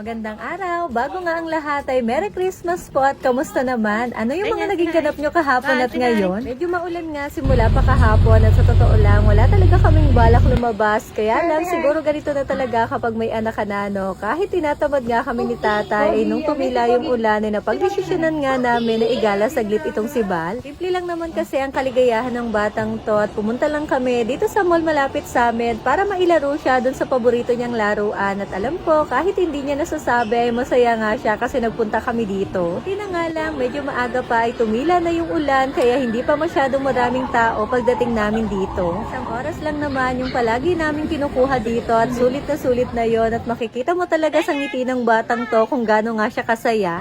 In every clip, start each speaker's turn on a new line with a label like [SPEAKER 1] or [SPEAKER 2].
[SPEAKER 1] Magandang araw! Bago nga ang lahat ay Merry Christmas po at kamusta naman? Ano yung mga naging ganap nyo kahapon at ngayon? Medyo maulan nga simula pa kahapon at sa totoo lang, wala talaga kaming balak lumabas. Kaya lang siguro ganito na talaga kapag may anak ka na, no? Kahit tinatamad nga kami ni tatay, nung tumila yung ulan ay napagdesisyonan nga namin na igala saglit itong si Bal. Simple lang naman kasi ang kaligayahan ng batang to at pumunta lang kami dito sa mall malapit sa amin para mailaro siya dun sa paborito niyang laruan. At alam ko, kahit hindi niya nasasabi ay masaya nga siya kasi nagpunta kami dito. Buti na nga lang, medyo maaga pa ay tumila na yung ulan kaya hindi pa masyadong maraming tao pagdating namin dito. Isang oras lang naman yung palagi namin kinukuha dito at sulit na yon at makikita mo talaga sa ngiti ng batang to kung gaano nga siya kasaya.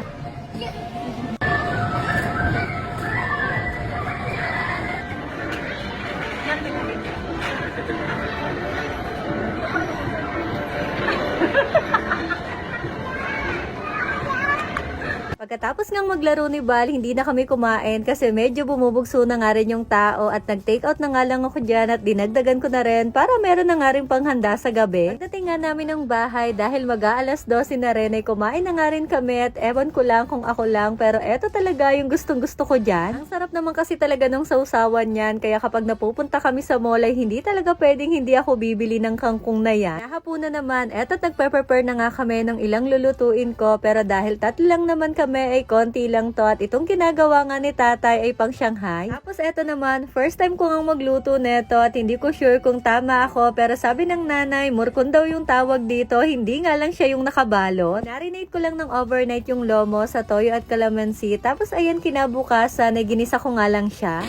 [SPEAKER 1] Pagkatapos ngang maglaro ni Bal, hindi na kami kumain kasi medyo bumubugso na nga rin yung tao at nag-take out na nga lang ako dyan at dinagdagan ko na rin para meron na nga rin panghanda sa gabi. Pagdating nga namin ng bahay dahil mag-aalas 12 na rin ay kumain na nga rin kami at ewan ko lang kung ako lang pero eto talaga yung gustong gusto ko dyan. Ang sarap naman kasi talaga ng sausawan yan kaya kapag napupunta kami sa mall ay hindi talaga pwedeng hindi ako bibili ng kangkong na yan. Hapunan naman, eto't nagpe-prepare na nga kami ng ilang lulutuin ko pero dahil tatlo lang naman kami ay konti lang to at itong ginagawa nga ni tatay ay pang Shanghai. Tapos eto naman, first time ko nga magluto neto at hindi ko sure kung tama ako pero sabi ng nanay, murkon daw yung tawag dito, hindi nga lang siya yung nakabalot. Narinate ko lang ng overnight yung lomo sa toyo at calamansi tapos ayan kinabukasan ay ginisa ko nga lang siya.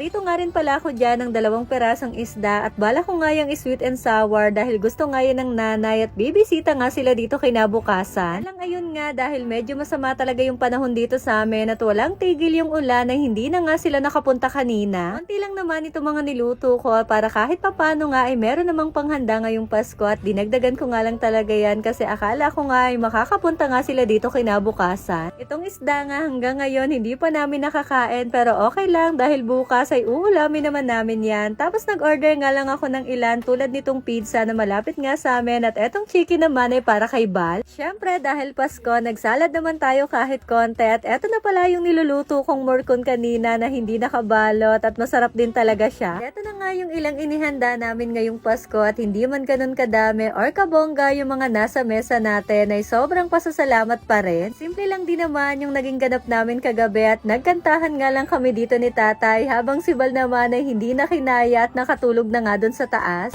[SPEAKER 1] Prito nga rin pala ako dyan ng 2 perasong isda at bala ko nga yung sweet and sour dahil gusto nga yun ng nanay at bibisita nga sila dito kinabukasan. Alang ayun nga dahil medyo masama talaga yung panahon dito sa amin at walang tigil yung ulan ay hindi na nga sila nakapunta kanina. Konti lang naman ito mga niluto ko para kahit papano nga ay meron namang panghanda ngayong Pasko at dinagdagan ko nga lang talaga yan kasi akala ko nga ay makakapunta nga sila dito kinabukasan. Itong isda nga hanggang ngayon hindi pa namin nakakain pero okay lang dahil bukas ay uulamin naman namin yan. Tapos nag-order nga lang ako ng ilan tulad nitong pizza na malapit nga sa amin at etong chicken naman ay para kay Bal. Syempre dahil Pasko, nagsalad naman tayo kahit konti at eto na pala yung niluluto kong morcon kanina na hindi nakabalot at masarap din talaga siya. Eto na nga yung ilang inihanda namin ngayong Pasko at hindi man ganun kadami or kabongga yung mga nasa mesa natin ay sobrang pasasalamat pa rin. Simple lang din naman yung naging ganap namin kagabi at nagkantahan nga lang kami dito ni tatay habang si Bal naman ay hindi na kinaya at nakatulog na nga dun sa taas.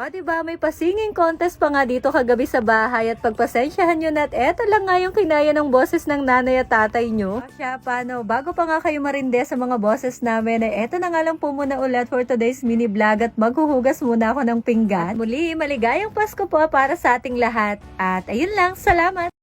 [SPEAKER 1] O diba, may pasinging contest pa nga dito kagabi sa bahay at pagpasensyahan nyo na at eto lang nga yung kinaya ng boses ng nanay at tatay nyo. O siya, paano? Bago pa nga kayo marinde sa mga boses namin ay eto na nga lang po muna ulit for today's mini vlog at maghuhugas muna ako ng pinggan. At muli, maligayang Pasko po para sa ating lahat. At ayun lang, salamat!